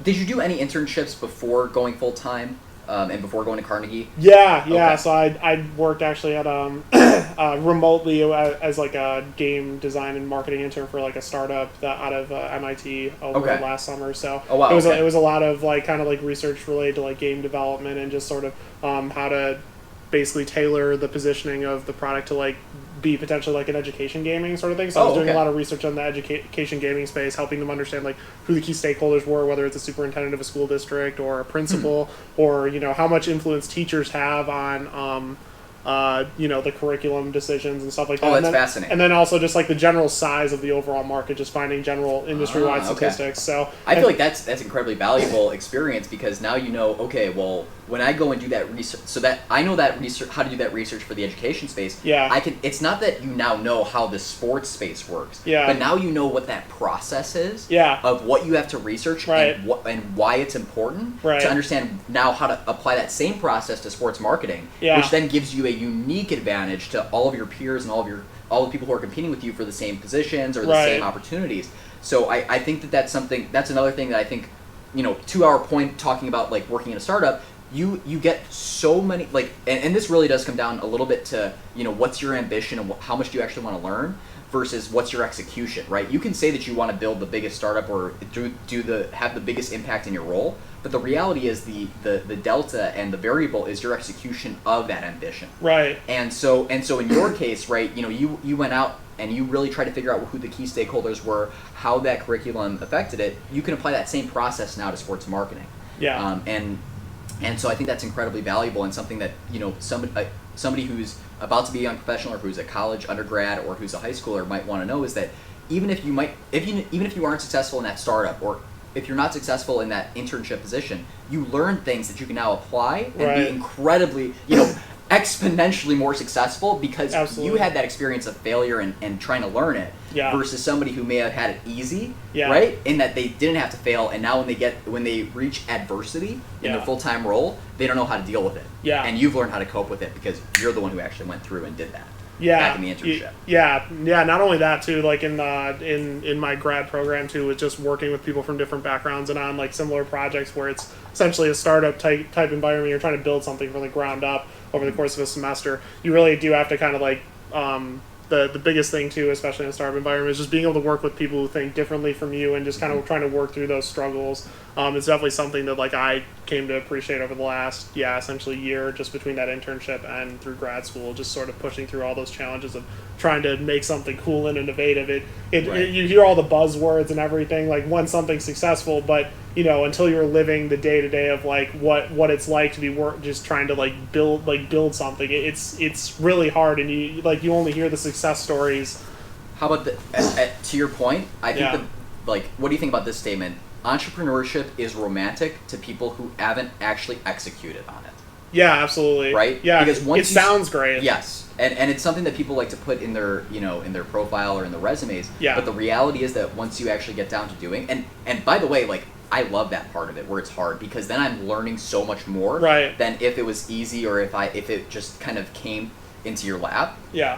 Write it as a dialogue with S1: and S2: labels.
S1: did you do any internships before going full time, and before going to Carnegie?
S2: Yeah.
S1: Okay.
S2: So I worked actually at remotely as like a game design and marketing intern for like a startup that out of MIT over
S1: Okay.
S2: last summer. So
S1: Oh, wow,
S2: it was
S1: okay.
S2: it was a lot of like kind of like research related to like game development and just sort of how to basically tailor the positioning of the product to like be potentially like an education gaming sort of thing. So I was doing a lot of research on the education gaming space, helping them understand like who the key stakeholders were, whether it's a superintendent of a school district or a principal, or how much influence teachers have on the curriculum decisions and stuff like that.
S1: Oh, that's
S2: and then,
S1: fascinating.
S2: And then also just like the general size of the overall market, just finding general industry-wide statistics. So
S1: I feel like that's incredibly valuable experience, because now okay, well, when I go and do that research, so that I know that research, how to do that research for the education space.
S2: Yeah.
S1: It's not that you now know how the sports space works.
S2: Yeah.
S1: But now you know what that process is.
S2: Yeah.
S1: Of what you have to research.
S2: Right.
S1: And why it's important.
S2: Right.
S1: To understand now how to apply that same process to sports marketing.
S2: Yeah.
S1: Which then gives you a unique advantage to all of your peers and all the people who are competing with you for the same positions or the same opportunities. So I think that's another thing that I think, to our point talking about like working in a startup, you get so many like, and this really does come down a little bit to, what's your ambition and how much do you actually want to learn versus what's your execution, right? You can say that you want to build the biggest startup or have the biggest impact in your role, but the reality is the delta and the variable is your execution of that ambition.
S2: Right.
S1: And so in your case, right, you went out and you really tried to figure out who the key stakeholders were, how that curriculum affected it. You can apply that same process now to sports marketing.
S2: Yeah.
S1: And so I think that's incredibly valuable, and something that somebody who's about to be a young professional or who's a college undergrad or who's a high schooler might want to know is that even if you aren't successful in that startup, or if you're not successful in that internship position, you learn things that you can now apply and be incredibly, exponentially more successsul because you had that experience of failure and trying to learn it versus somebody who may have had it easy, right? In that they didn't have to fail, and now when they reach adversity in their full-time role, they don't know how to deal with it.
S2: Yeah.
S1: And you've learned how to cope with it because you're the one who actually went through and did that.
S2: Back
S1: in the internship.
S2: Yeah. Not only that too, like in my grad program too, with just working with people from different backgrounds and on like similar projects where it's essentially a startup type environment. You're trying to build something from the ground up over the course of a semester. You really do have to kind of like the biggest thing too, especially in a startup environment, is just being able to work with people who think differently from you and just kind of trying to work through those struggles. It's definitely something that like I came to appreciate over the last essentially year, just between that internship and through grad school, just sort of pushing through all those challenges of trying to make something cool and innovative. You hear all the buzzwords and everything, like when something's successful, but until you're living the day to day of like what it's like to be just trying to like build something, it's really hard, and you only hear the success stories.
S1: How about to your point? I think what do you think about this statement? Entrepreneurship is romantic to people who haven't actually executed on it.
S2: Yeah, absolutely.
S1: Right?
S2: Yeah,
S1: because
S2: it sounds great.
S1: Yes, and it's something that people like to put in their in their profile or in their resumes.
S2: Yeah.
S1: But the reality is that once you actually get down to doing, and by the way, like I love that part of it where it's hard, because then I'm learning so much more
S2: than
S1: if it was easy or if it just kind of came into your lap.
S2: Yeah.